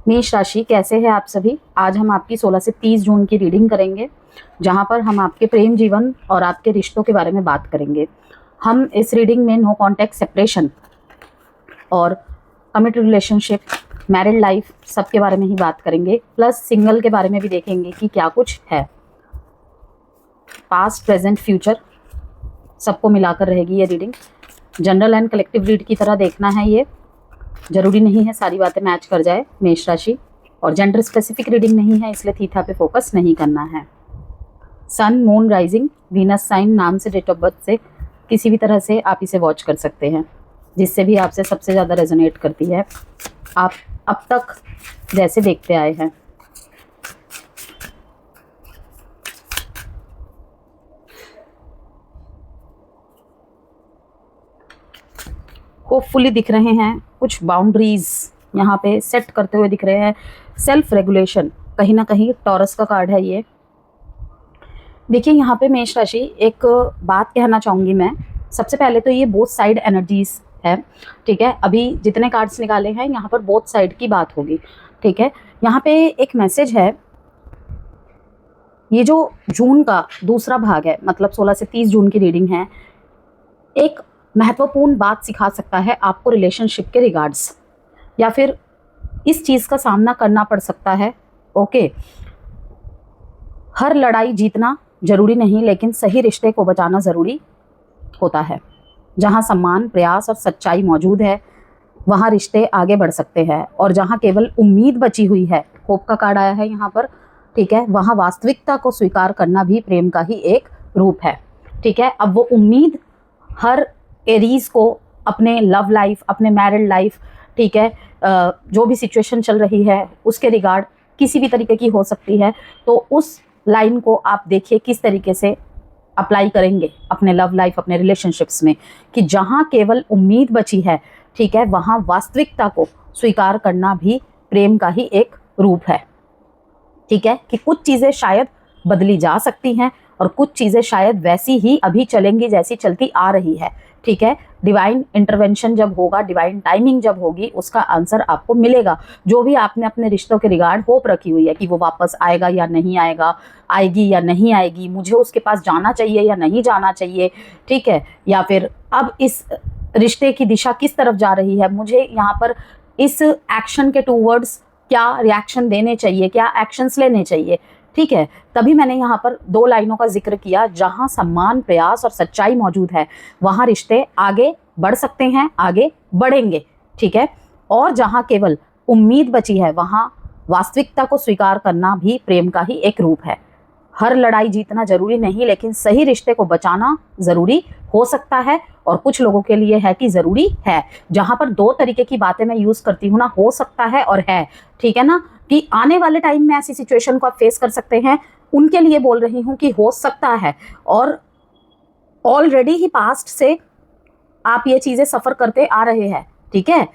मेष राशि, कैसे हैं आप सभी। आज हम आपकी 16 से 30 जून की रीडिंग करेंगे, जहां पर हम आपके प्रेम जीवन और आपके रिश्तों के बारे में बात करेंगे। हम इस रीडिंग में नो कॉन्टैक्ट सेपरेशन और कमिटेड रिलेशनशिप, मैरिड लाइफ, सब के बारे में ही बात करेंगे। प्लस सिंगल के बारे में भी देखेंगे कि क्या कुछ है। पास्ट, प्रेजेंट, फ्यूचर सबको मिलाकर रहेगी ये reading. General and collective read की तरह देखना है ये, जरूरी नहीं है सारी बातें मैच कर जाए मेष राशि। और जेंडर स्पेसिफिक रीडिंग नहीं है, इसलिए थीथा पे फोकस नहीं करना है। सन, मून, राइजिंग, वीनस साइन, नाम से, डेट ऑफ बर्थ से किसी भी तरह से आप इसे वॉच कर सकते हैं, जिससे भी आपसे सबसे ज़्यादा रेजोनेट करती है, आप अब तक जैसे देखते आए हैं। होपफुली दिख रहे हैं कुछ बाउंड्रीज यहाँ पे सेट करते हुए दिख रहे हैं। सेल्फ रेगुलेशन, कहीं ना कहीं टॉरस का कार्ड है ये। देखिए यहाँ पे मेष राशि, एक बात कहना चाहूँगी मैं। सबसे पहले तो ये बोथ साइड एनर्जीज है, ठीक है। अभी जितने कार्ड्स निकाले हैं यहाँ पर बोथ साइड की बात होगी, ठीक है। यहाँ पे एक मैसेज है, ये जो जून का दूसरा भाग है, मतलब 16 से 30 जून की रीडिंग है, एक महत्वपूर्ण बात सिखा सकता है आपको रिलेशनशिप के रिगार्ड्स, या फिर इस चीज़ का सामना करना पड़ सकता है। ओके, हर लड़ाई जीतना जरूरी नहीं, लेकिन सही रिश्ते को बचाना ज़रूरी होता है। जहाँ सम्मान, प्रयास और सच्चाई मौजूद है, वहाँ रिश्ते आगे बढ़ सकते हैं। और जहाँ केवल उम्मीद बची हुई है, होप का कार्ड आया है यहाँ पर, ठीक है, वहाँ वास्तविकता को स्वीकार करना भी प्रेम का ही एक रूप है, ठीक है। अब वो उम्मीद हर एरीज को अपने लव लाइफ, अपने मैरिड लाइफ, ठीक है, जो भी सिचुएशन चल रही है उसके रिगार्ड किसी भी तरीके की हो सकती है। तो उस लाइन को आप देखिए किस तरीके से अप्लाई करेंगे अपने लव लाइफ, अपने रिलेशनशिप्स में, कि जहाँ केवल उम्मीद बची है, ठीक है, वहाँ वास्तविकता को स्वीकार करना भी प्रेम का ही एक रूप है, ठीक है। कि कुछ चीज़ें शायद बदली जा सकती हैं और कुछ चीज़ें शायद वैसी ही अभी चलेंगी जैसी चलती आ रही है, ठीक है। डिवाइन इंटरवेंशन जब होगा, डिवाइन टाइमिंग जब होगी, उसका आंसर आपको मिलेगा। जो भी आपने अपने रिश्तों के रिगार्ड होप रखी हुई है कि वो वापस आएगा या नहीं आएगा, आएगी या नहीं आएगी, मुझे उसके पास जाना चाहिए या नहीं जाना चाहिए, ठीक है, या फिर अब इस रिश्ते की दिशा किस तरफ जा रही है, मुझे यहाँ पर इस एक्शन के टूवर्ड्स क्या रिएक्शन देने चाहिए, क्या एक्शंस लेने चाहिए, ठीक है। तभी मैंने यहाँ पर दो लाइनों का जिक्र किया, जहाँ सम्मान, प्रयास और सच्चाई मौजूद है, वहाँ रिश्ते आगे बढ़ सकते हैं, आगे बढ़ेंगे, ठीक है। और जहाँ केवल उम्मीद बची है, वहाँ वास्तविकता को स्वीकार करना भी प्रेम का ही एक रूप है। हर लड़ाई जीतना जरूरी नहीं, लेकिन सही रिश्ते को बचाना जरूरी हो सकता है, और कुछ लोगों के लिए है कि जरूरी है। जहाँ पर दो तरीके की बातें मैं यूज करती हूँ ना, हो सकता है और है, ठीक है ना, कि आने वाले टाइम में ऐसी सिचुएशन को आप फेस कर सकते हैं, उनके लिए बोल रही हूँ कि हो सकता है। और ऑलरेडी ही पास्ट से आप ये चीज़ें सफ़र करते आ रहे हैं, ठीक है,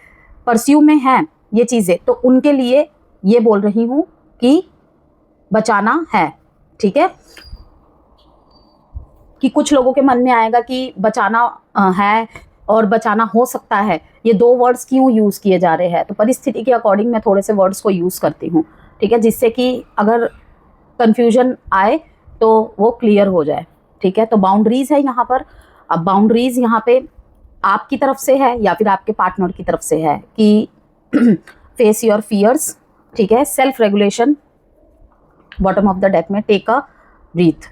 परस्यू में हैं ये चीज़ें, तो उनके लिए ये बोल रही हूँ कि बचाना है, ठीक है। कि कुछ लोगों के मन में आएगा कि बचाना है और बचाना हो सकता है, ये दो वर्ड्स क्यों यूज़ किए जा रहे हैं। तो परिस्थिति के अकॉर्डिंग मैं थोड़े से वर्ड्स को यूज़ करती हूँ, ठीक है, जिससे कि अगर कन्फ्यूजन आए तो वो क्लियर हो जाए, ठीक है। तो बाउंड्रीज़ है यहाँ पर। अब बाउंड्रीज़ यहाँ पे आपकी तरफ से है या फिर आपके पार्टनर की तरफ से है कि फेस योर फियर्स, ठीक है। Self regulation, bottom of the deck में टेक अ ब्रीथ।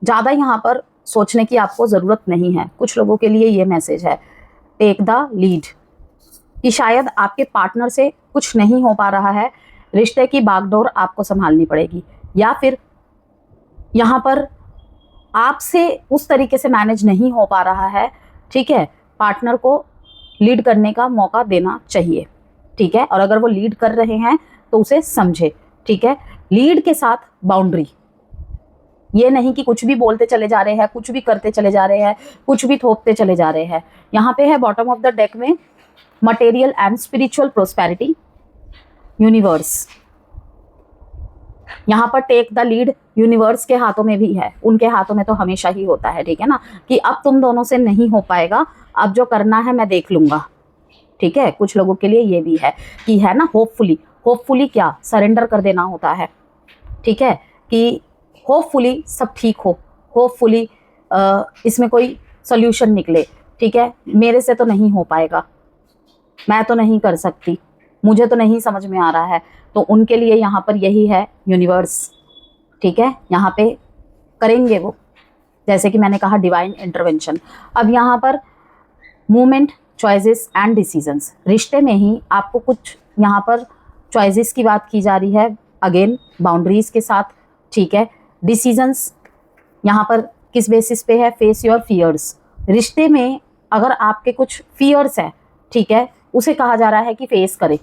ज़्यादा यहाँ पर सोचने की आपको ज़रूरत नहीं है। कुछ लोगों के लिए ये मैसेज है, टेक द लीड, कि शायद आपके पार्टनर से कुछ नहीं हो पा रहा है, रिश्ते की बागडोर आपको संभालनी पड़ेगी, या फिर यहाँ पर आपसे उस तरीके से मैनेज नहीं हो पा रहा है, ठीक है। पार्टनर को लीड करने का मौका देना चाहिए, ठीक है। और अगर वो लीड कर रहे हैं तो उसे समझे, ठीक है। लीड के साथ बाउंड्री, ये नहीं कि कुछ भी बोलते चले जा रहे हैं, कुछ भी करते चले जा रहे हैं, कुछ भी थोपते चले जा रहे हैं। यहाँ पे है बॉटम ऑफ द डेक में material and spiritual prosperity, universe. यहाँ पर टेक द लीड यूनिवर्स के हाथों में भी है, उनके हाथों में तो हमेशा ही होता है, ठीक है ना, कि अब तुम दोनों से नहीं हो पाएगा, अब जो करना है मैं देख लूंगा, ठीक है, कुछ लोगों के लिए ये भी है कि है ना, होपफुली, होपफुली क्या, सरेंडर कर देना होता है, ठीक है, कि होपफुली सब ठीक हो, होपफुली इसमें कोई सोल्यूशन निकले, ठीक है, मेरे से तो नहीं हो पाएगा, मैं तो नहीं कर सकती, मुझे तो नहीं समझ में आ रहा है, तो उनके लिए यहाँ पर यही है यूनिवर्स, ठीक है, यहाँ पे करेंगे वो, जैसे कि मैंने कहा डिवाइन इंटरवेंशन। अब यहाँ पर मूवमेंट, चॉइसेस एंड डिसीजंस, रिश्ते में ही आपको कुछ यहाँ पर चॉइसेस की बात की जा रही है, अगेन बाउंड्रीज के साथ, ठीक है। डिसीजंस यहाँ पर किस बेसिस पे है, फेस योर फियर्स, रिश्ते में अगर आपके कुछ फियर्स है, ठीक है, उसे कहा जा रहा है कि फेस करे,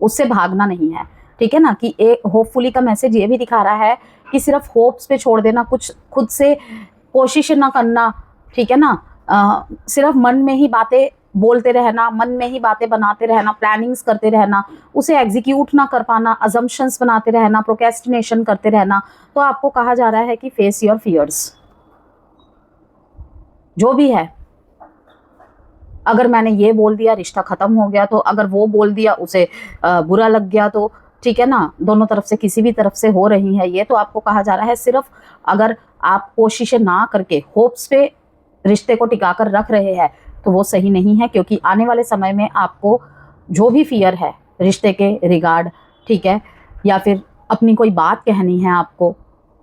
उससे भागना नहीं है, ठीक है ना, कि एक होपफुली का मैसेज ये भी दिखा रहा है कि सिर्फ होप्स पे छोड़ देना, कुछ खुद से कोशिश ना करना, ठीक है ना, सिर्फ मन में ही बातें बोलते रहना, मन में ही बातें बनाते रहना, प्लानिंग्स करते रहना, उसे एग्जीक्यूट ना कर पाना, अजम्पशंस बनाते रहना, प्रोक्रेस्टिनेशन करते रहना, तो आपको कहा जा रहा है कि फेस योर फियर्स, जो भी है। अगर मैंने ये बोल दिया रिश्ता खत्म हो गया, तो अगर वो बोल दिया उसे बुरा लग गया, तो ठीक है ना, दोनों तरफ से किसी भी तरफ से हो रही है ये, तो आपको कहा जा रहा है सिर्फ अगर आप कोशिशें ना करके होप्स पे रिश्ते को टिका कर रख रहे हैं तो वो सही नहीं है, क्योंकि आने वाले समय में आपको जो भी फियर है रिश्ते के रिगार्ड, ठीक है, या फिर अपनी कोई बात कहनी है आपको,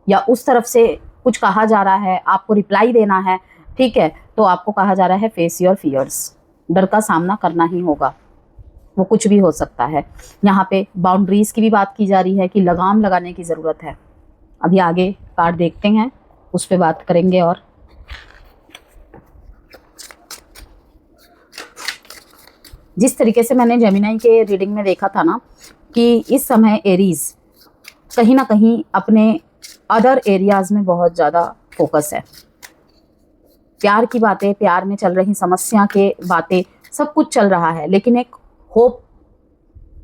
या उस तरफ से कुछ कहा जा रहा है, आपको रिप्लाई देना है, ठीक है, तो आपको कहा जा रहा है फेस योर फियर्स, डर का सामना करना ही होगा, वो कुछ भी हो सकता है। यहाँ पे बाउंड्रीज की भी बात की जा रही है कि लगाम लगाने की ज़रूरत है। अभी आगे कार्ड देखते हैं, उस पर बात करेंगे। और जिस तरीके से मैंने जेमिनाई के रीडिंग में देखा था ना, कि इस समय एरीज कहीं ना कहीं अपने अदर एरियाज में बहुत ज़्यादा फोकस है, प्यार की बातें, प्यार में चल रही समस्या के बातें, सब कुछ चल रहा है, लेकिन एक होप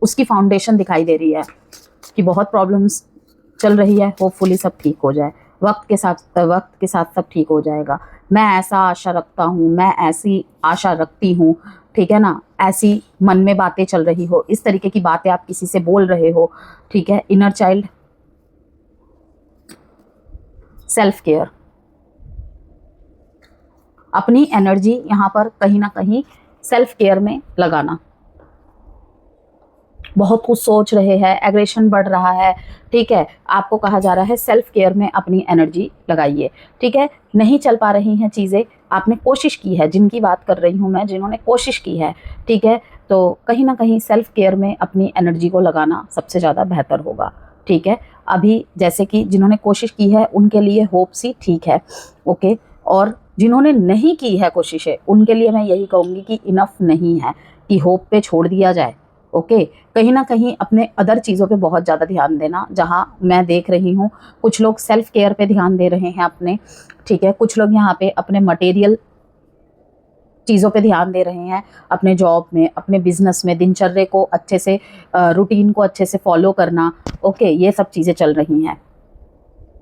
उसकी फाउंडेशन दिखाई दे रही है कि बहुत प्रॉब्लम्स चल रही है, होपफुली सब ठीक हो जाए, वक्त के साथ सब ठीक हो जाएगा, मैं ऐसा आशा रखता हूँ, मैं ऐसी आशा रखती हूँ, ठीक है ना, ऐसी मन में बातें चल रही हो, इस तरीके की बातें आप किसी से बोल रहे हो, ठीक है। इनर चाइल्ड, सेल्फ केयर, अपनी एनर्जी यहाँ पर कहीं ना कहीं सेल्फ केयर में लगाना, बहुत कुछ सोच रहे हैं, एग्रेशन बढ़ रहा है, ठीक है, आपको कहा जा रहा है सेल्फ केयर में अपनी एनर्जी लगाइए, ठीक है। नहीं चल पा रही हैं चीज़ें, आपने कोशिश की है, जिनकी बात कर रही हूँ मैं, जिन्होंने कोशिश की है, ठीक है, तो कहीं ना कहीं सेल्फ केयर में अपनी एनर्जी को लगाना सबसे ज़्यादा बेहतर होगा, ठीक है। अभी जैसे कि जिन्होंने कोशिश की है उनके लिए होप्स ही ठीक है, ओके, और जिन्होंने नहीं की है कोशिशें, उनके लिए मैं यही कहूँगी कि इनफ नहीं है कि होप पे छोड़ दिया जाए, ओके। कहीं ना कहीं अपने अदर चीज़ों पे बहुत ज़्यादा ध्यान देना, जहाँ मैं देख रही हूँ कुछ लोग सेल्फ केयर पे ध्यान दे रहे हैं अपने, ठीक है, कुछ लोग यहाँ पे अपने मटेरियल चीज़ों पे ध्यान दे रहे हैं, अपने जॉब में, अपने बिजनेस में, दिनचर्या को अच्छे से, रूटीन को अच्छे से फॉलो करना, ओके, ये सब चीज़ें चल रही हैं।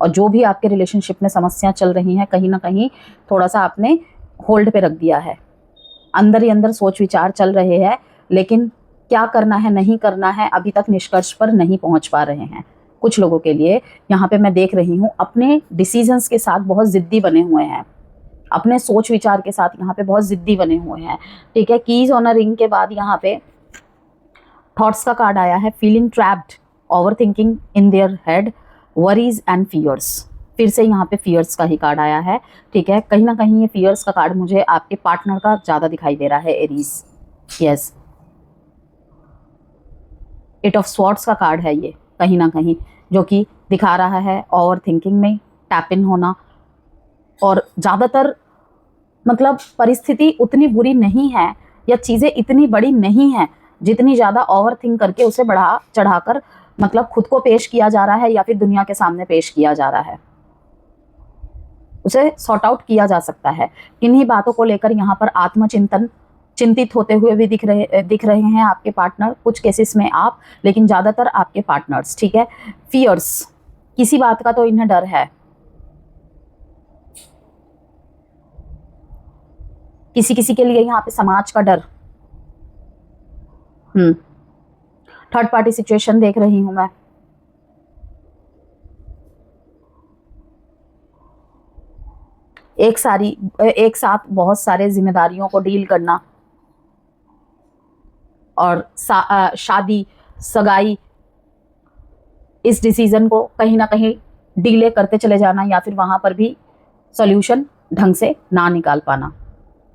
और जो भी आपके रिलेशनशिप में समस्याएं चल रही हैं, कहीं ना कहीं थोड़ा सा आपने होल्ड पे रख दिया है, अंदर ही अंदर सोच विचार चल रहे हैं, लेकिन क्या करना है, नहीं करना है, अभी तक निष्कर्ष पर नहीं पहुंच पा रहे हैं। कुछ लोगों के लिए यहाँ पे मैं देख रही हूँ अपने डिसीजंस के साथ बहुत ज़िद्दी बने हुए हैं, अपने सोच विचार के साथ यहाँ पे बहुत ज़िद्दी बने हुए हैं, ठीक है। कीज ऑन अ रिंग के बाद यहाँ पे थॉट्स का कार्ड आया है, feeling trapped, over thinking in their head, worries and fears, फिर से यहाँ पे फियर्स का ही कार्ड आया है, ठीक है। कहीं ना कहीं ये फियर्स का कार्ड मुझे आपके पार्टनर का ज़्यादा दिखाई दे रहा है, Aries, yes. Eight of swords का कार्ड है ये, कहीं ना कहीं, जो कि दिखा रहा है ओवर थिंकिंग में टैप इन होना, और ज़्यादातर मतलब परिस्थिति उतनी बुरी नहीं है, या चीज़ें इतनी बड़ी नहीं है, जितनी ज़्यादा ओवर थिंक करके उसे बढ़ा चढ़ाकर मतलब खुद को पेश किया जा रहा है, या फिर दुनिया के सामने पेश किया जा रहा है। उसे सॉर्ट आउट किया जा सकता है। किन्हीं बातों को लेकर यहाँ पर आत्मचिंतन, चिंतित होते हुए भी दिख रहे हैं आपके पार्टनर, कुछ केसेस में आप, लेकिन ज़्यादातर आपके पार्टनर्स, ठीक है। फियर्स, किसी बात का तो इन्हें डर है, किसी किसी के लिए यहाँ पे समाज का डर, थर्ड पार्टी सिचुएशन देख रही हूं मैं। एक साथ बहुत सारे जिम्मेदारियों को डील करना और शादी, सगाई, इस डिसीजन को कहीं ना कहीं डिले करते चले जाना, या फिर वहां पर भी सॉल्यूशन ढंग से ना निकाल पाना।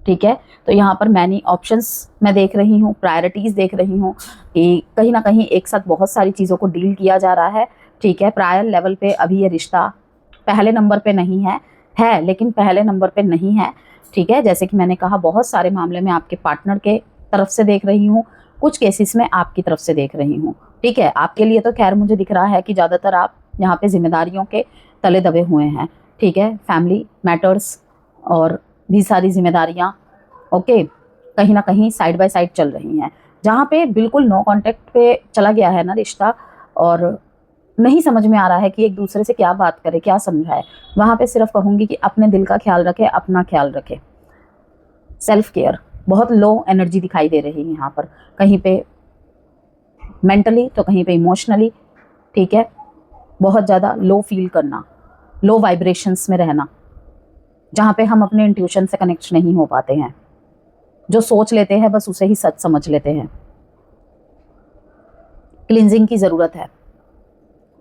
ठीक है, तो यहाँ पर मैनी ऑप्शंस मैं देख रही हूँ, प्रायोरिटीज़ देख रही हूँ कि कहीं ना कहीं एक साथ बहुत सारी चीज़ों को डील किया जा रहा है। ठीक है, प्रायर लेवल पे अभी ये रिश्ता पहले नंबर पे नहीं है लेकिन पहले नंबर पे नहीं है। ठीक है, जैसे कि मैंने कहा, बहुत सारे मामले में आपके पार्टनर के तरफ से देख रही हूँ, कुछ केसेस में आपकी तरफ से देख रही हूँ। ठीक है, आपके लिए तो खैर मुझे दिख रहा है कि ज़्यादातर आप यहाँ पे जिम्मेदारियों के तले दबे हुए हैं। ठीक है, फैमिली मैटर्स और भी सारी जिम्मेदारियां ओके कहीं ना कहीं साइड बाय साइड चल रही हैं, जहाँ पे बिल्कुल नो कांटेक्ट पे चला गया है ना रिश्ता, और नहीं समझ में आ रहा है कि एक दूसरे से क्या बात करे, क्या समझाए। वहाँ पे सिर्फ कहूँगी कि अपने दिल का ख्याल रखे, अपना ख्याल रखे। सेल्फ केयर बहुत लो एनर्जी दिखाई दे रही है यहाँ पर, कहीं पे मेंटली तो कहीं पे इमोशनली। ठीक है, बहुत ज़्यादा लो फील करना, लो वाइब्रेशंस में रहना, जहाँ पे हम अपने इंट्यूशन से कनेक्ट नहीं हो पाते हैं, जो सोच लेते हैं बस उसे ही सच समझ लेते हैं। क्लींजिंग की ज़रूरत है।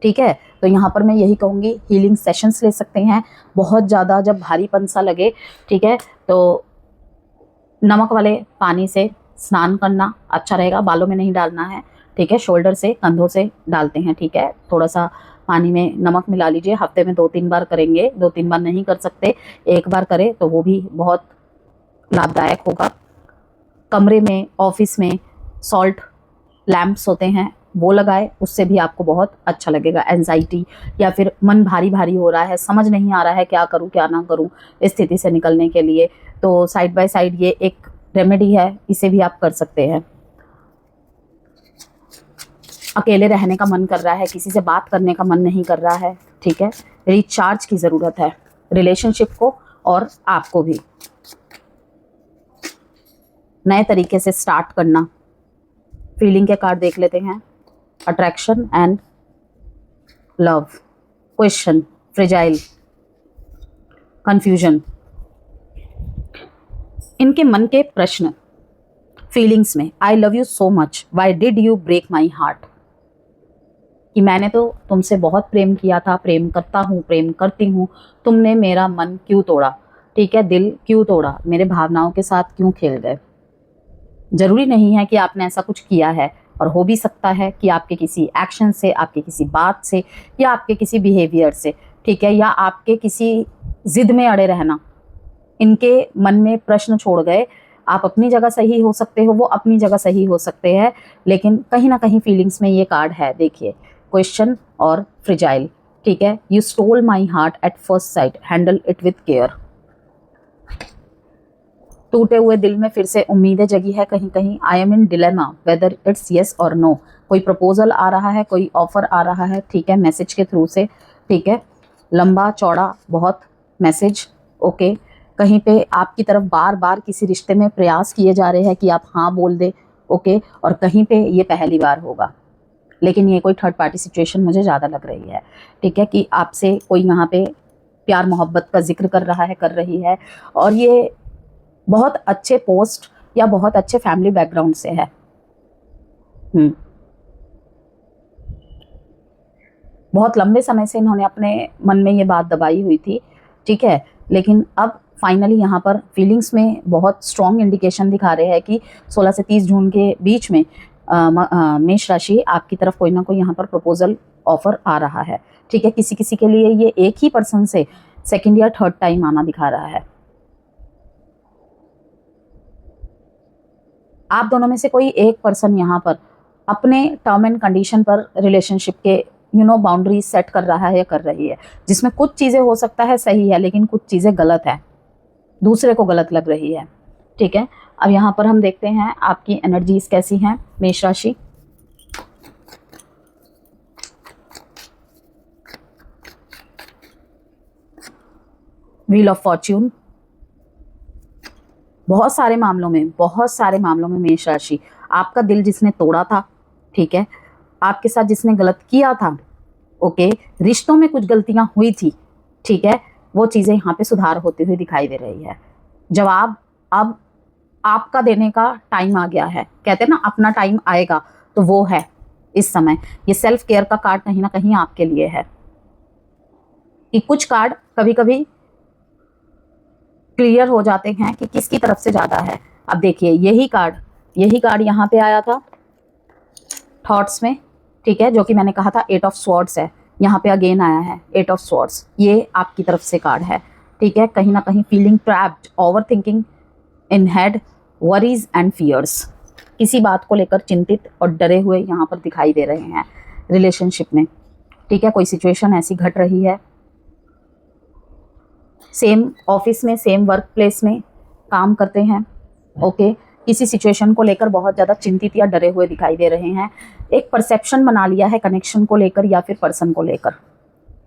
ठीक है, तो यहाँ पर मैं यही कहूँगी, हीलिंग सेशंस ले सकते हैं। बहुत ज़्यादा जब भारीपन सा लगे, ठीक है, तो नमक वाले पानी से स्नान करना अच्छा रहेगा, बालों में नहीं डालना है। ठीक है, शोल्डर से, कंधों से डालते हैं। ठीक है, थोड़ा सा पानी में नमक मिला लीजिए, हफ्ते में 2-3 बार करेंगे, 2-3 बार नहीं कर सकते, एक बार करें तो वो भी बहुत लाभदायक होगा। कमरे में, ऑफिस में सॉल्ट लैम्प्स होते हैं, वो लगाए, उससे भी आपको बहुत अच्छा लगेगा। एंजाइटी या फिर मन भारी भारी हो रहा है, समझ नहीं आ रहा है क्या करूं क्या ना करूं, इस स्थिति से निकलने के लिए तो साइड बाय साइड ये एक रेमेडी है, इसे भी आप कर सकते हैं। अकेले रहने का मन कर रहा है, किसी से बात करने का मन नहीं कर रहा है, ठीक है, रिचार्ज की ज़रूरत है रिलेशनशिप को और आपको भी नए तरीके से स्टार्ट करना। फीलिंग के कार्ड देख लेते हैं। Attraction and love, question, fragile, confusion. इनके मन के प्रश्न फीलिंग्स में, I love you so much, why did you break my heart, कि मैंने तो तुमसे बहुत प्रेम किया था, प्रेम करता हूँ, प्रेम करती हूँ, तुमने मेरा मन क्यों तोड़ा। ठीक है, दिल क्यों तोड़ा, मेरे भावनाओं के साथ क्यों खेल गए। जरूरी नहीं है कि आपने ऐसा कुछ किया है, और हो भी सकता है कि आपके किसी एक्शन से, आपके किसी बात से, या आपके किसी बिहेवियर से, ठीक है, या आपके किसी जिद में अड़े रहना, इनके मन में प्रश्न छोड़ गए। आप अपनी जगह सही हो सकते हो, वो अपनी जगह सही हो सकते हैं, लेकिन कहीं ना कहीं फीलिंग्स में ये कार्ड है, देखिए, क्वेश्चन और फ्रिजाइल। ठीक है, you stole my heart at first sight, handle it with care. टूटे हुए दिल में फिर से उम्मीदें जगी है कहीं कहीं। I am in dilemma whether it's yes और नो। कोई प्रपोजल आ रहा है, कोई ऑफर आ रहा है, ठीक है, मैसेज के थ्रू से। ठीक है, लंबा चौड़ा बहुत मैसेज, ओके। कहीं पे आपकी तरफ बार बार किसी रिश्ते में प्रयास किए जा रहे हैं कि आप हाँ बोल दे, ओके, और कहीं पे ये पहली बार होगा, लेकिन ये कोई थर्ड पार्टी सिचुएशन मुझे ज़्यादा लग रही है। ठीक है, कि आपसे कोई यहाँ पे प्यार मोहब्बत का जिक्र कर रहा है, कर रही है, और ये बहुत अच्छे पोस्ट या बहुत अच्छे फैमिली बैकग्राउंड से है। बहुत लंबे समय से इन्होंने अपने मन में ये बात दबाई हुई थी, ठीक है, लेकिन अब फाइनली यहाँ पर फीलिंग्स में बहुत स्ट्रॉन्ग इंडिकेशन दिखा रहे हैं कि 16 से 30 जून के बीच में मेष राशि आपकी तरफ कोई ना कोई यहाँ पर प्रपोजल ऑफर आ रहा है। ठीक है, किसी किसी के लिए ये एक ही पर्सन से सेकंड या थर्ड टाइम आना दिखा रहा है। आप दोनों में से कोई एक पर्सन यहाँ पर अपने टर्म एंड कंडीशन पर रिलेशनशिप के बाउंड्रीज सेट कर रहा है या कर रही है, जिसमें कुछ चीज़ें हो सकता है सही है, लेकिन कुछ चीज़ें गलत है, दूसरे को गलत लग रही है। ठीक है, अब यहाँ पर हम देखते हैं आपकी एनर्जीज कैसी हैं मेष राशि। व्हील ऑफ फॉर्च्यून, बहुत सारे मामलों में मेष राशि, आपका दिल जिसने तोड़ा था, ठीक है, आपके साथ जिसने गलत किया था, ओके, रिश्तों में कुछ गलतियां हुई थी, ठीक है, वो चीज़ें यहाँ पे सुधार होती हुई दिखाई दे रही है। जवाब अब आपका देने का टाइम आ गया है। कहते हैं ना अपना टाइम आएगा, तो वो है इस समय। ये सेल्फ केयर का कार्ड कहीं ना कहीं आपके लिए है कि कुछ कार्ड कभी कभी क्लियर हो जाते हैं कि किसकी तरफ से ज़्यादा है। अब देखिए यही कार्ड यहाँ पे आया था थॉट्स में, ठीक है, जो कि मैंने कहा था 8 ऑफ स्वॉर्ड्स है, यहाँ पे अगेन आया है 8 ऑफ स्वॉर्ड्स। ये आपकी तरफ से कार्ड है, ठीक है। कहीं ना कहीं feeling trapped, over thinking in head, worries and fears, किसी बात को लेकर चिंतित और डरे हुए यहाँ पर दिखाई दे रहे हैं रिलेशनशिप में, ठीक है। कोई सिचुएशन ऐसी घट रही है, सेम ऑफिस में, सेम वर्क प्लेस में काम करते हैं, ओके, किसी सिचुएशन को लेकर बहुत ज़्यादा चिंतित या डरे हुए दिखाई दे रहे हैं। एक परसेप्शन बना लिया है कनेक्शन को लेकर या फिर पर्सन को लेकर,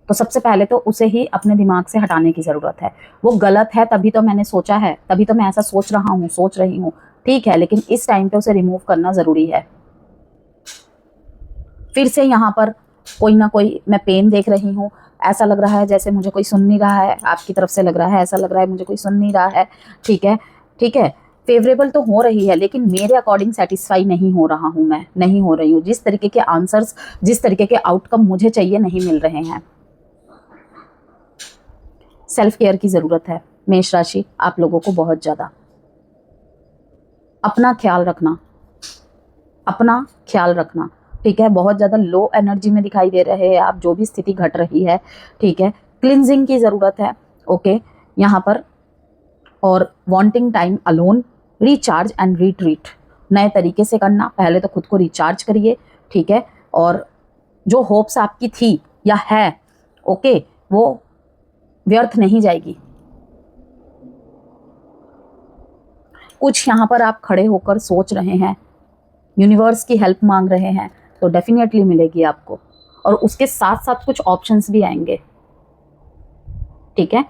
तो सबसे पहले तो उसे ही अपने दिमाग से हटाने की ज़रूरत है। वो गलत है तभी तो मैंने सोचा है, तभी तो मैं ऐसा सोच रही हूँ, ठीक है, लेकिन इस टाइम पे उसे रिमूव करना ज़रूरी है। फिर से यहाँ पर कोई ना कोई मैं पेन देख रही हूँ, ऐसा लग रहा है जैसे मुझे कोई सुन नहीं रहा है, आपकी तरफ से लग रहा है, ऐसा लग रहा है मुझे कोई सुन नहीं रहा है, ठीक है, ठीक है। फेवरेबल तो हो रही है लेकिन मेरे अकॉर्डिंग सेटिस्फाई नहीं हो रहा हूँ, मैं नहीं हो रही हूँ। जिस तरीके के आंसर्स, जिस तरीके के आउटकम मुझे चाहिए नहीं मिल रहे हैं। सेल्फ केयर की ज़रूरत है मेष राशि आप लोगों को, बहुत ज़्यादा अपना ख्याल रखना, ठीक है। बहुत ज़्यादा लो एनर्जी में दिखाई दे रहे हैं आप, जो भी स्थिति घट रही है, ठीक है। क्लिनजिंग की ज़रूरत है, ओके, यहाँ पर। और wanting time alone, recharge and retreat, नए तरीके से करना। पहले तो खुद को रिचार्ज करिए, ठीक है, और जो होप्स आपकी थी या है, ओके, वो व्यर्थ नहीं जाएगी। कुछ यहाँ पर आप खड़े होकर सोच रहे हैं, यूनिवर्स की हेल्प मांग रहे हैं, तो डेफिनेटली मिलेगी आपको। और उसके साथ साथ कुछ ऑप्शंस भी आएंगे, ठीक है।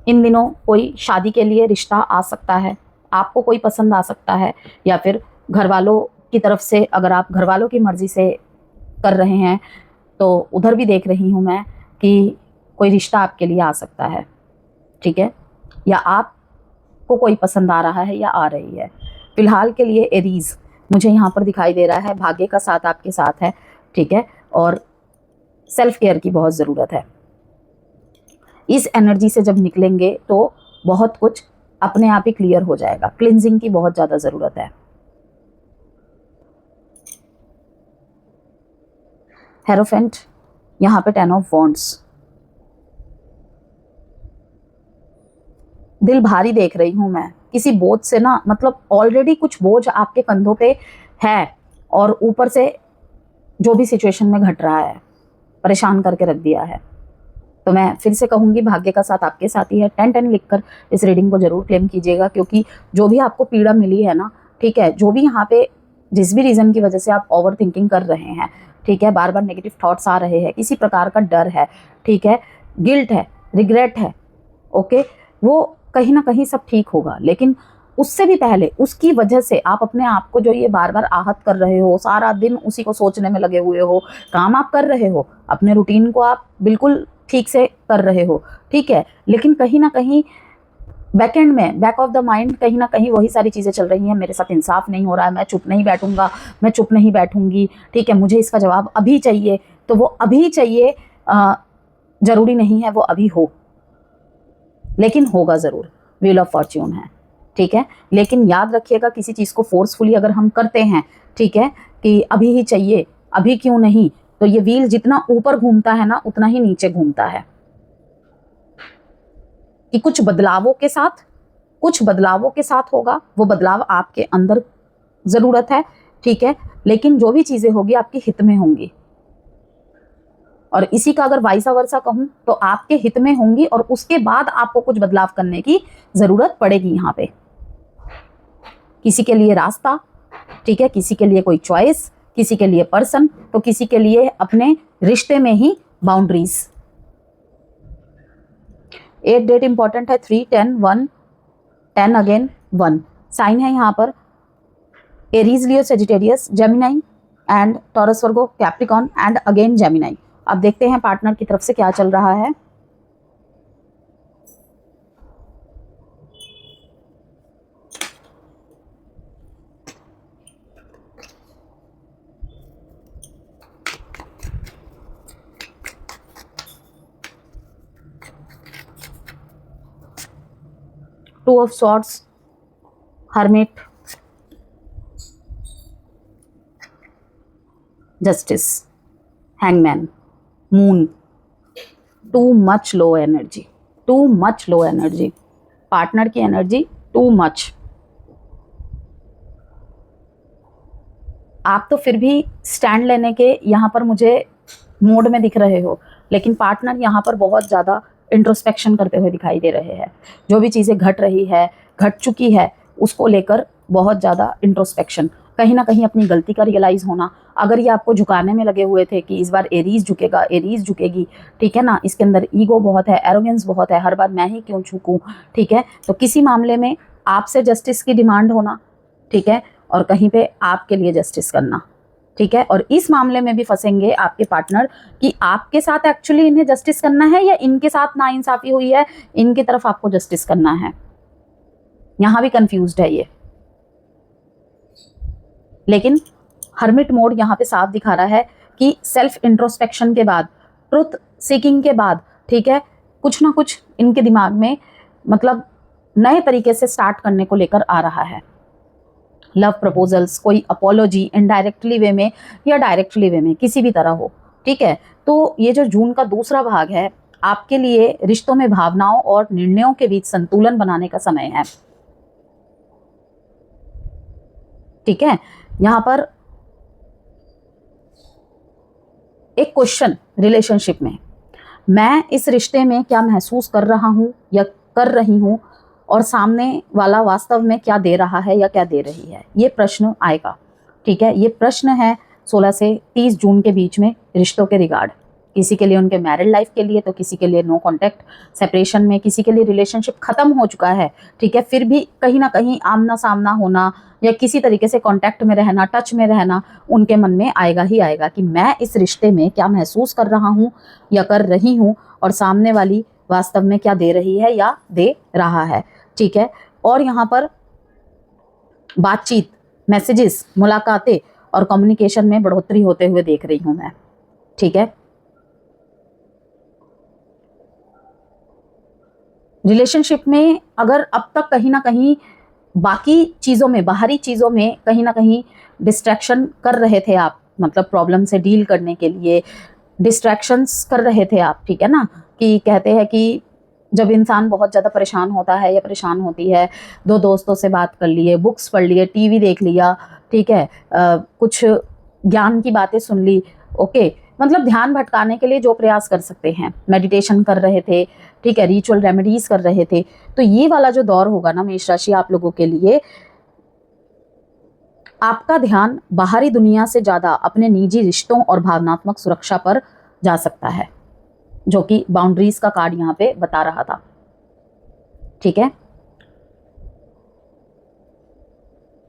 इन दिनों कोई शादी के लिए रिश्ता आ सकता है, आपको कोई पसंद आ सकता है, या फिर घर वालों की तरफ से, अगर आप घर वालों की मर्ज़ी से कर रहे हैं तो उधर भी देख रही हूँ मैं कि कोई रिश्ता आपके लिए आ सकता है, ठीक है, या आपको कोई पसंद आ रहा है या आ रही है। फिलहाल के लिए एरीज मुझे यहाँ पर दिखाई दे रहा है, भाग्य का साथ आपके साथ है, ठीक है, और सेल्फ केयर की बहुत ज़रूरत है। इस एनर्जी से जब निकलेंगे तो बहुत कुछ अपने आप ही क्लियर हो जाएगा। क्लिनजिंग की बहुत ज़्यादा ज़रूरत है। हेरोफेंट, यहाँ पे 10 ऑफ वॉन्ड्स, दिल भारी देख रही हूँ मैं, किसी बोझ से ना, मतलब ऑलरेडी कुछ बोझ आपके कंधों पे है और ऊपर से जो भी सिचुएशन में घट रहा है परेशान करके रख दिया है। तो मैं फिर से कहूँगी भाग्य का साथ आपके साथ ही है। 10-10 लिखकर इस रीडिंग को जरूर क्लेम कीजिएगा, क्योंकि जो भी आपको पीड़ा मिली है ना, ठीक है, जो भी यहाँ पे जिस भी रीज़न की वजह से आप ओवर थिंकिंग कर रहे हैं, ठीक है, बार बार नेगेटिव थॉट्स आ रहे हैं, किसी प्रकार का डर है, ठीक है, गिल्ट है, रिग्रेट है, ओके, वो कहीं ना कहीं सब ठीक होगा। लेकिन उससे भी पहले उसकी वजह से आप अपने आप को जो ये बार बार आहत कर रहे हो, सारा दिन उसी को सोचने में लगे हुए हो, काम आप कर रहे हो, अपने रूटीन को आप बिल्कुल ठीक से कर रहे हो, ठीक है, लेकिन कहीं ना कहीं बैक एंड में, बैक ऑफ द माइंड, कहीं ना कहीं वही सारी चीज़ें चल रही हैं। मेरे साथ इंसाफ नहीं हो रहा है, मैं चुप नहीं बैठूंगा, मैं चुप नहीं बैठूंगी, ठीक है, मुझे इसका जवाब अभी चाहिए। तो वो अभी चाहिए, ज़रूरी नहीं है वो अभी हो, लेकिन होगा ज़रूर। व्हील ऑफ फॉर्च्यून है, ठीक है, लेकिन याद रखिएगा किसी चीज़ को फोर्सफुली अगर हम करते हैं, ठीक है, कि अभी ही चाहिए, अभी क्यों नहीं, तो ये व्हील जितना ऊपर घूमता है ना उतना ही नीचे घूमता है। कि कुछ बदलावों के साथ होगा, वो बदलाव आपके अंदर ज़रूरत है, ठीक है, लेकिन जो भी चीज़ें होगी आपके हित में होंगी। और इसी का अगर वाइसा वर्सा कहूँ तो आपके हित में होंगी, और उसके बाद आपको कुछ बदलाव करने की ज़रूरत पड़ेगी। यहाँ पे किसी के लिए रास्ता, ठीक है, किसी के लिए कोई चॉइस, किसी के लिए पर्सन, तो किसी के लिए अपने रिश्ते में ही बाउंड्रीज। 8 डेट इंपॉर्टेंट है, 3, 10, 1, 10 अगेन, 1। साइन है यहाँ पर Aries, Leo, Sagittarius, Gemini and taurus, Virgo, Capricorn and again Gemini. अब देखते हैं पार्टनर की तरफ से क्या चल रहा है। Two of swords, hermit, justice, hangman, moon. Too much low energy, too much low energy, partner की एनर्जी टू मच। आप तो फिर भी स्टैंड लेने के यहाँ पर मुझे मोड में दिख रहे हो, लेकिन पार्टनर यहाँ पर बहुत ज़्यादा इंट्रोस्पेक्शन करते हुए दिखाई दे रहे हैं। जो भी चीज़ें घट रही है, घट चुकी है, उसको लेकर बहुत ज़्यादा इंट्रोस्पेक्शन, कहीं ना कहीं अपनी गलती का रियलाइज होना। अगर ये आपको झुकाने में लगे हुए थे कि इस बार एरीज झुकेगा, एरीज झुकेगी, ठीक है ना, इसके अंदर ईगो बहुत है, एरोगेंस बहुत है, हर बार मैं ही क्यों झुकूं, ठीक है, तो किसी मामले में आपसे जस्टिस की डिमांड होना, ठीक है, और कहीं पे आपके लिए जस्टिस करना, ठीक है। और इस मामले में भी फंसेंगे आपके पार्टनर कि आपके साथ एक्चुअली इन्हें जस्टिस करना है या इनके साथ नाइंसाफी हुई है, इनकी तरफ आपको जस्टिस करना है। यहां भी कंफ्यूज्ड है ये, लेकिन हर्मिट मोड यहाँ पे साफ दिखा रहा है कि सेल्फ इंट्रोस्पेक्शन के बाद, ट्रुथ सीकिंग के बाद, ठीक है, कुछ ना कुछ इनके दिमाग में मतलब नए तरीके से स्टार्ट करने को लेकर आ रहा है। लव प्रपोजल्स, कोई अपोलॉजी इनडायरेक्टली वे में या डायरेक्टली वे में, किसी भी तरह हो, ठीक है। तो ये जो जून का दूसरा भाग है, आपके लिए रिश्तों में भावनाओं और निर्णयों के बीच संतुलन बनाने का समय है, ठीक है। यहां पर एक क्वेश्चन रिलेशनशिप में, मैं इस रिश्ते में क्या महसूस कर रहा हूं या कर रही हूं, और सामने वाला वास्तव में क्या दे रहा है या क्या दे रही है, ये प्रश्न आएगा, ठीक है। ये प्रश्न है 16 से 30 जून के बीच में रिश्तों के रिगार्ड। किसी के लिए उनके मैरिड लाइफ के लिए, तो किसी के लिए नो कॉन्टैक्ट सेपरेशन में, किसी के लिए रिलेशनशिप खत्म हो चुका है, ठीक है, फिर भी कहीं ना कहीं आमना सामना होना या किसी तरीके से कांटेक्ट में रहना, टच में रहना, उनके मन में आएगा ही आएगा कि मैं इस रिश्ते में क्या महसूस कर रहा हूँ या कर रही हूँ, और सामने वाली वास्तव में क्या दे रही है या दे रहा है, ठीक है। और यहाँ पर बातचीत, मैसेजेस, मुलाकातें और कम्युनिकेशन में बढ़ोतरी होते हुए देख रही हूँ मैं, ठीक है। रिलेशनशिप में अगर अब तक कहीं ना कहीं बाकी चीज़ों में, बाहरी चीज़ों में कहीं ना कहीं डिस्ट्रैक्शन कर रहे थे आप, मतलब प्रॉब्लम से डील करने के लिए डिस्ट्रैक्शंस कर रहे थे आप, ठीक है ना, कि कहते हैं कि जब इंसान बहुत ज़्यादा परेशान होता है या परेशान होती है, दो दोस्तों से बात कर लिए, बुक्स पढ़ लिए, टीवी देख लिया, ठीक है, कुछ ज्ञान की बातें सुन ली, ओके, मतलब ध्यान भटकाने के लिए जो प्रयास कर सकते हैं, मेडिटेशन कर रहे थे, ठीक है, रिचुअल रेमेडीज कर रहे थे, तो ये वाला जो दौर होगा ना मेष राशि आप लोगों के लिए, आपका ध्यान बाहरी दुनिया से ज़्यादा अपने निजी रिश्तों और भावनात्मक सुरक्षा पर जा सकता है, जो कि बाउंड्रीज का कार्ड यहाँ पे बता रहा था, ठीक है।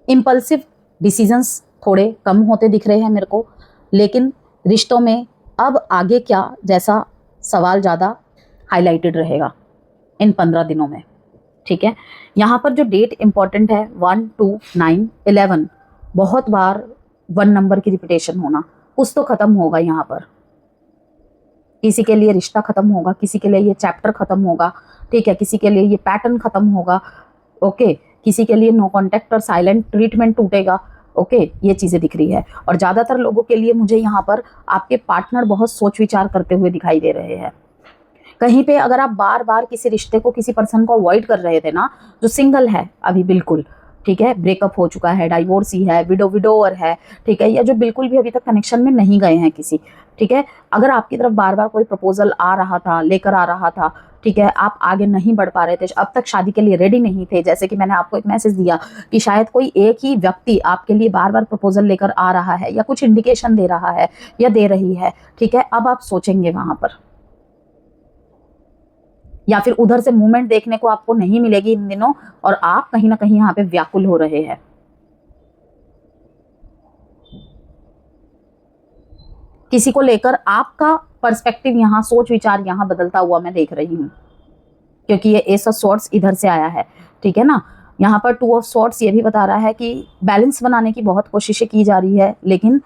इम्पल्सिव डिसीजंस थोड़े कम होते दिख रहे हैं मेरे को, लेकिन रिश्तों में अब आगे क्या जैसा सवाल ज़्यादा हाईलाइटेड रहेगा इन 15 दिनों में, ठीक है। यहाँ पर जो डेट इंपॉर्टेंट है 1, 2, 9, 11, बहुत बार 1 नंबर की रिपीटेशन होना, कुछ तो खत्म होगा यहाँ पर, किसी के लिए रिश्ता खत्म होगा, किसी के लिए ये चैप्टर खत्म होगा, ठीक है, किसी के लिए ये पैटर्न खत्म होगा, ओके, किसी के लिए नो कॉन्टैक्ट और साइलेंट ट्रीटमेंट टूटेगा, ओके, ये चीज़ें दिख रही है। और ज़्यादातर लोगों के लिए मुझे यहाँ पर आपके पार्टनर बहुत सोच विचार करते हुए दिखाई दे रहे हैं। कहीं पे अगर आप बार बार किसी रिश्ते को, किसी पर्सन को अवॉइड कर रहे थे ना, जो सिंगल है अभी बिल्कुल, ठीक है, ब्रेकअप हो चुका है, डाइवोर्सी है, विडोवर है, ठीक है, या जो बिल्कुल भी अभी तक कनेक्शन में नहीं गए हैं किसी, ठीक है, अगर आपकी तरफ बार बार कोई प्रपोजल आ रहा था, लेकर आ रहा था, ठीक है, आप आगे नहीं बढ़ पा रहे थे, अब तक शादी के लिए रेडी नहीं थे, जैसे कि मैंने आपको एक मैसेज दिया कि शायद कोई एक ही व्यक्ति आपके लिए बार बार प्रपोजल लेकर आ रहा है या कुछ इंडिकेशन दे रहा है या दे रही है, ठीक है, अब आप सोचेंगे वहां पर, या फिर उधर से मूवमेंट देखने को आपको नहीं मिलेगी इन दिनों, और आप कहीं ना कहीं यहाँ पे व्याकुल हो रहे हैं। किसी को लेकर आपका पर्सपेक्टिव यहाँ, सोच विचार यहाँ बदलता हुआ मैं देख रही हूँ, क्योंकि ये एस ऑफ स्वॉर्ड्स इधर से आया है, ठीक है ना। यहाँ पर टू ऑफ स्वॉर्ड्स ये भी बता रहा है कि बैलेंस बनाने की बहुत कोशिशें की जा रही है, लेकिन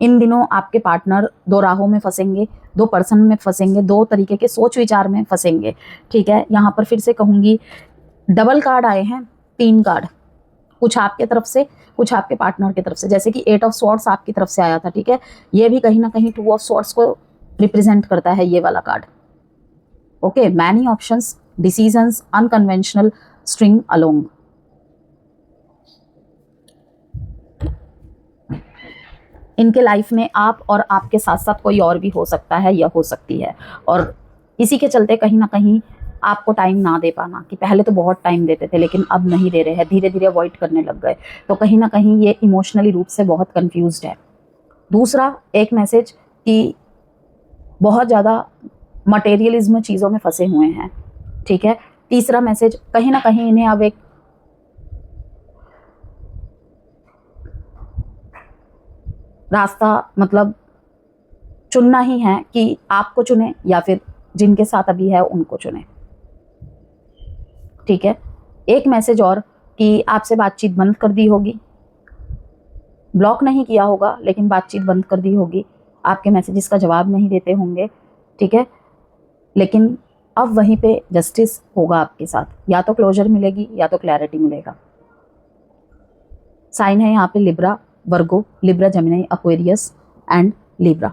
इन दिनों आपके पार्टनर दो राहों में फंसेंगे, दो पर्सन में फंसेंगे, दो तरीके के सोच विचार में फंसेंगे, ठीक है। यहाँ पर फिर से कहूँगी डबल कार्ड आए हैं, 3 कार्ड, कुछ आपके तरफ से कुछ आपके पार्टनर की तरफ से। जैसे कि 8 ऑफ स्वॉर्ड्स आपकी तरफ से आया था, ठीक है, ये भी कहीं ना कहीं 2 ऑफ स्वॉर्ड्स को रिप्रेजेंट करता है, ये वाला card. Okay, many options, decisions, unconventional, string along. इनके लाइफ में आप और आपके साथ साथ कोई और भी हो सकता है या हो सकती है, और इसी के चलते कहीं ना कहीं आपको टाइम ना दे पाना, कि पहले तो बहुत टाइम देते थे लेकिन अब नहीं दे रहे हैं, धीरे धीरे अवॉइड करने लग गए, तो कहीं ना कहीं ये इमोशनली रूप से बहुत कंफ्यूज्ड है। दूसरा एक मैसेज कि बहुत ज़्यादा मटेरियलिज्म चीज़ों में फंसे हुए हैं, ठीक है। तीसरा मैसेज कहीं ना कहीं इन्हें अब एक रास्ता मतलब चुनना ही है, कि आपको चुने या फिर जिनके साथ अभी है उनको चुने, ठीक है। एक मैसेज और कि आपसे बातचीत बंद कर दी होगी, ब्लॉक नहीं किया होगा लेकिन बातचीत बंद कर दी होगी, आपके मैसेजेस का जवाब नहीं देते होंगे, ठीक है। लेकिन अब वहीं पे जस्टिस होगा आपके साथ, या तो क्लोजर मिलेगी या तो क्लैरिटी मिलेगा। साइन है यहाँ पे Libra, Virgo, Libra, Gemini, Aquarius and Libra.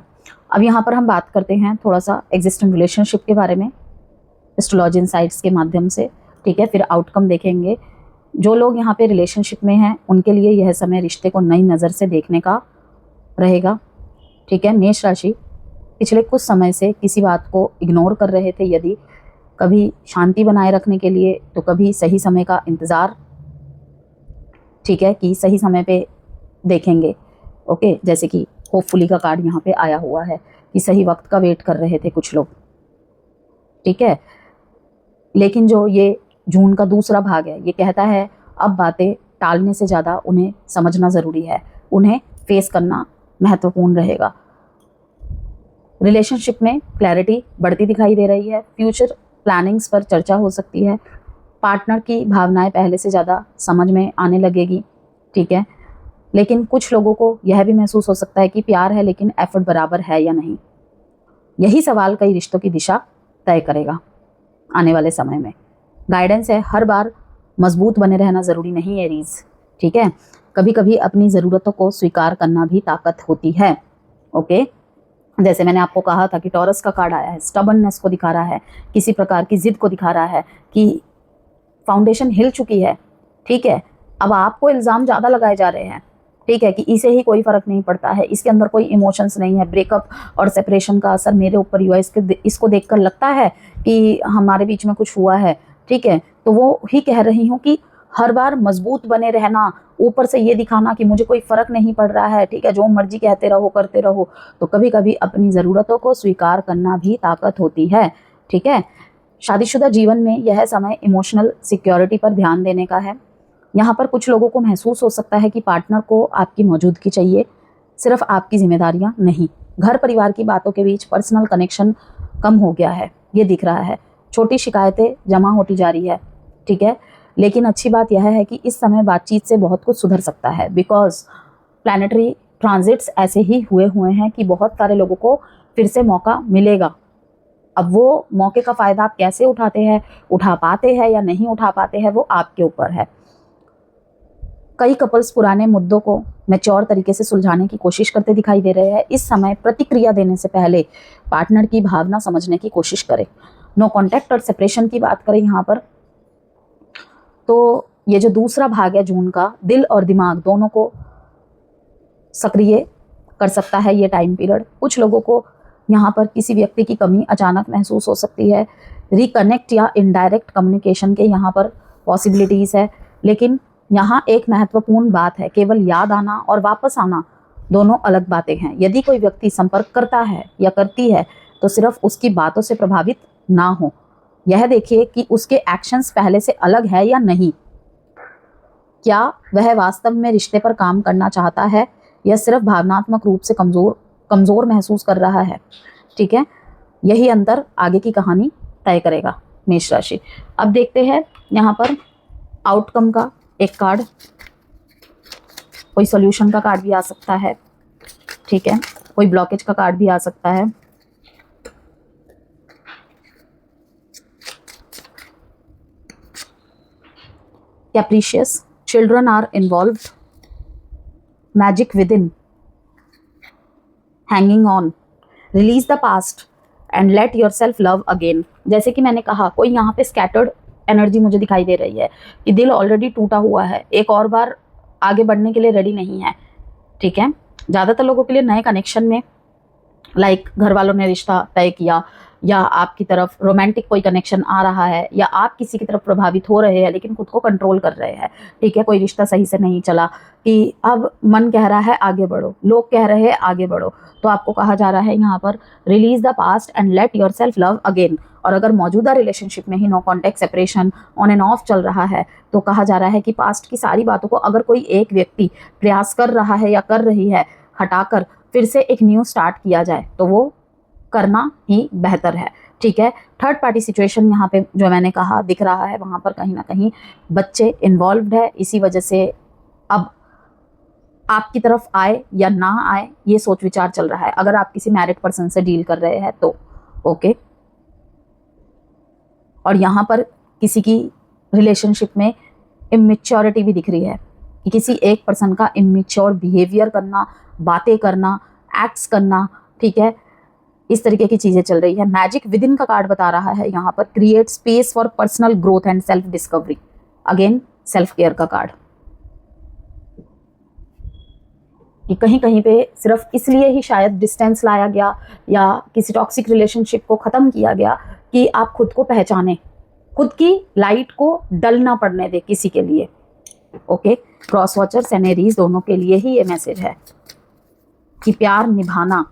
अब यहाँ पर हम बात करते हैं थोड़ा सा एग्जिस्टिंग रिलेशनशिप के बारे में एस्ट्रोलॉजी इनसाइट्स के माध्यम से, ठीक है। फिर आउटकम देखेंगे। जो लोग यहाँ पे रिलेशनशिप में हैं उनके लिए यह समय रिश्ते को नई नज़र से देखने का रहेगा, ठीक है। मेष राशि पिछले कुछ समय से किसी बात को इग्नोर कर रहे थे, यदि कभी शांति बनाए रखने के लिए तो कभी सही समय का इंतज़ार, ठीक है, कि सही समय पे देखेंगे। ओके, जैसे कि होपफुली का कार्ड यहाँ पे आया हुआ है कि सही वक्त का वेट कर रहे थे कुछ लोग, ठीक है। लेकिन जो ये जून का दूसरा भाग है, ये कहता है अब बातें टालने से ज़्यादा उन्हें समझना ज़रूरी है, उन्हें फेस करना महत्वपूर्ण रहेगा। रिलेशनशिप में क्लैरिटी बढ़ती दिखाई दे रही है, फ्यूचर प्लानिंग्स पर चर्चा हो सकती है, पार्टनर की भावनाएं पहले से ज़्यादा समझ में आने लगेगी, ठीक है। लेकिन कुछ लोगों को यह भी महसूस हो सकता है कि प्यार है लेकिन एफर्ट बराबर है या नहीं। यही सवाल कई रिश्तों की दिशा तय करेगा आने वाले समय में। गाइडेंस है, हर बार मजबूत बने रहना ज़रूरी नहीं है एरीज, ठीक है। कभी कभी अपनी ज़रूरतों को स्वीकार करना भी ताकत होती है। ओके, जैसे मैंने आपको कहा था कि टॉरस का कार्ड आया है, स्टबर्ननेस को दिखा रहा है, किसी प्रकार की जिद को दिखा रहा है कि फाउंडेशन हिल चुकी है, ठीक है। अब आपको इल्ज़ाम ज़्यादा लगाए जा रहे हैं, ठीक है, कि इसे ही कोई फ़र्क नहीं पड़ता है, इसके अंदर कोई इमोशंस नहीं है, ब्रेकअप और सेपरेशन का असर मेरे ऊपर हुआ, इसको देखकर लगता है कि हमारे बीच में कुछ हुआ है, ठीक है। तो वो ही कह रही हूँ कि हर बार मजबूत बने रहना, ऊपर से ये दिखाना कि मुझे कोई फ़र्क नहीं पड़ रहा है, ठीक है, जो मर्जी कहते रहो करते रहो, तो कभी कभी अपनी ज़रूरतों को स्वीकार करना भी ताकत होती है, ठीक है। शादीशुदा जीवन में यह समय इमोशनल सिक्योरिटी पर ध्यान देने का है। यहाँ पर कुछ लोगों को महसूस हो सकता है कि पार्टनर को आपकी मौजूदगी चाहिए, सिर्फ आपकी जिम्मेदारियाँ नहीं। घर परिवार की बातों के बीच पर्सनल कनेक्शन कम हो गया है, ये दिख रहा है। छोटी शिकायतें जमा होती जा रही है, ठीक है। लेकिन अच्छी बात यह है कि इस समय बातचीत से बहुत कुछ सुधर सकता है, बिकॉज प्लैनेटरी ट्रांजिट्स ऐसे ही हुए हैं कि बहुत सारे लोगों को फिर से मौका मिलेगा। अब वो मौके का फ़ायदा आप कैसे उठाते हैं, उठा पाते हैं या नहीं उठा पाते हैं, वो आपके ऊपर है। कई कपल्स पुराने मुद्दों को मैच्योर तरीके से सुलझाने की कोशिश करते दिखाई दे रहे हैं। इस समय प्रतिक्रिया देने से पहले पार्टनर की भावना समझने की कोशिश करें। नो कॉन्टैक्ट और सेपरेशन की बात करें यहाँ पर, तो ये जो दूसरा भाग है जून का, दिल और दिमाग दोनों को सक्रिय कर सकता है ये टाइम पीरियड। कुछ लोगों को यहाँ पर किसी व्यक्ति की कमी अचानक महसूस हो सकती है। रिकनेक्ट या इनडायरेक्ट कम्युनिकेशन के यहाँ पर पॉसिबिलिटीज़ है। लेकिन यहाँ एक महत्वपूर्ण बात है, केवल याद आना और वापस आना दोनों अलग बातें हैं। यदि कोई व्यक्ति संपर्क करता है या करती है तो सिर्फ उसकी बातों से प्रभावित ना हो, यह देखिए कि उसके एक्शंस पहले से अलग है या नहीं। क्या वह वास्तव में रिश्ते पर काम करना चाहता है या सिर्फ भावनात्मक रूप से कमजोर महसूस कर रहा है। ठीक है, यही अंतर आगे की कहानी तय करेगा मेष राशि। अब देखते हैं यहाँ पर आउटकम का एक कार्ड, कोई सॉल्यूशन का कार्ड भी आ सकता है, ठीक है, कोई ब्लॉकेज का कार्ड भी आ सकता है। कैप्रिशियस, children are involved, magic within, hanging on, release the past and let yourself love again। जैसे कि मैंने कहा, कोई यहाँ पे स्कैटर्ड एनर्जी मुझे दिखाई दे रही है कि दिल ऑलरेडी टूटा हुआ है, एक और बार आगे बढ़ने के लिए रेडी नहीं है। ठीक है, ज़्यादातर लोगों के लिए नए कनेक्शन में लाइक घर वालों ने रिश्ता तय किया, या आपकी तरफ रोमांटिक कोई कनेक्शन आ रहा है, या आप किसी की तरफ प्रभावित हो रहे हैं लेकिन खुद को कंट्रोल कर रहे हैं। ठीक है, कोई रिश्ता सही से नहीं चला कि अब मन कह रहा है आगे बढ़ो, लोग कह रहे हैं आगे बढ़ो, तो आपको कहा जा रहा है यहाँ पर release the past and let yourself love again. और अगर मौजूदा रिलेशनशिप में ही no contact, separation, on and off चल रहा है, तो कहा जा रहा है कि पास्ट की सारी बातों को अगर कोई एक व्यक्ति प्रयास कर रहा है या कर रही है हटाकर फिर से एक न्यू स्टार्ट किया जाए तो वो करना ही बेहतर है। ठीक है, थर्ड पार्टी सिचुएशन यहाँ पे जो मैंने कहा दिख रहा है, वहाँ पर कहीं ना कहीं बच्चे इन्वॉल्व्ड है, इसी वजह से अब आपकी तरफ आए या ना आए ये सोच विचार चल रहा है। अगर आप किसी मैरिड पर्सन से डील कर रहे हैं तो ओके। और यहाँ पर किसी की रिलेशनशिप में इमेच्योरिटी भी दिख रही है कि किसी एक पर्सन का इमेच्योर बिहेवियर करना, बातें करना, एक्ट्स करना, ठीक है, इस तरीके की चीजें चल रही है। मैजिक विद इन का कार्ड बता रहा है यहाँ पर create space for personal growth and self discovery. Again self care का कार्ड, कि कहीं कहीं पे सिर्फ इसलिए ही शायद डिस्टेंस लाया गया या किसी टॉक्सिक रिलेशनशिप को खत्म किया गया कि आप खुद को पहचाने, खुद की लाइट को डल ना पड़ने दे किसी के लिए। Okay, cross watchers and Aries दोनों के लिए ही ये मैसेज है कि प्यार निभाना,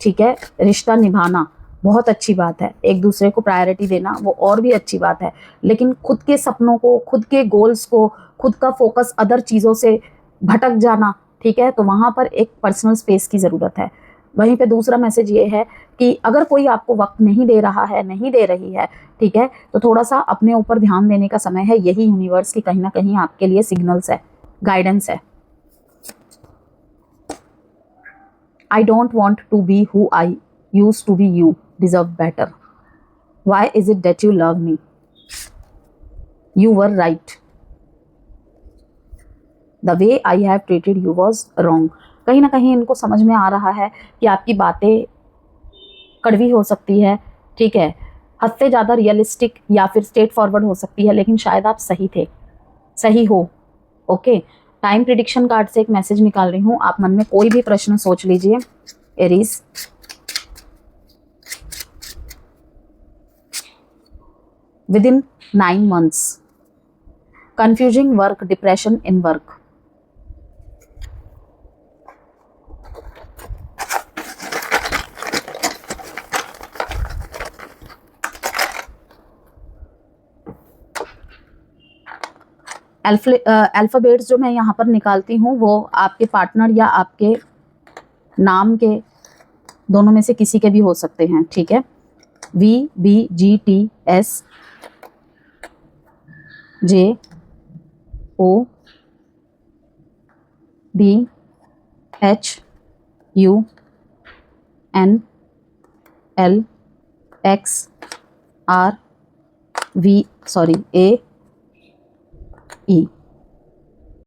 ठीक है, रिश्ता निभाना बहुत अच्छी बात है, एक दूसरे को प्रायोरिटी देना वो और भी अच्छी बात है, लेकिन खुद के सपनों को, खुद के गोल्स को, खुद का फोकस अदर चीज़ों से भटक जाना, ठीक है, तो वहाँ पर एक पर्सनल स्पेस की ज़रूरत है। वहीं पे दूसरा मैसेज ये है कि अगर कोई आपको वक्त नहीं दे रहा है, नहीं दे रही है, ठीक है, तो थोड़ा सा अपने ऊपर ध्यान देने का समय है। यही यूनिवर्स की कहीं ना कहीं आपके लिए सिग्नल्स है, गाइडेंस है। I don't want to be who I used to be. You deserve better. Why is it that you love me? You were right. The way I have treated you was wrong. कहीं ना कहीं इनको समझ में आ रहा है कि आपकी बातें कड़वी हो सकती है, ठीक है, हद से ज़्यादा रियलिस्टिक या फिर स्ट्रेट फॉरवर्ड हो सकती है, लेकिन शायद आप सही थे, सही हो। ओके, टाइम प्रिडिक्शन कार्ड से एक मैसेज निकाल रही हूँ। आप मन में कोई भी प्रश्न सोच लीजिए। Aries, with in 9 months, confusing work, depression in work. Alphabets जो मैं यहाँ पर निकालती हूँ वो आपके पार्टनर या आपके नाम के दोनों में से किसी के भी हो सकते हैं, ठीक है। VBGTS JODHUNLXRV AE।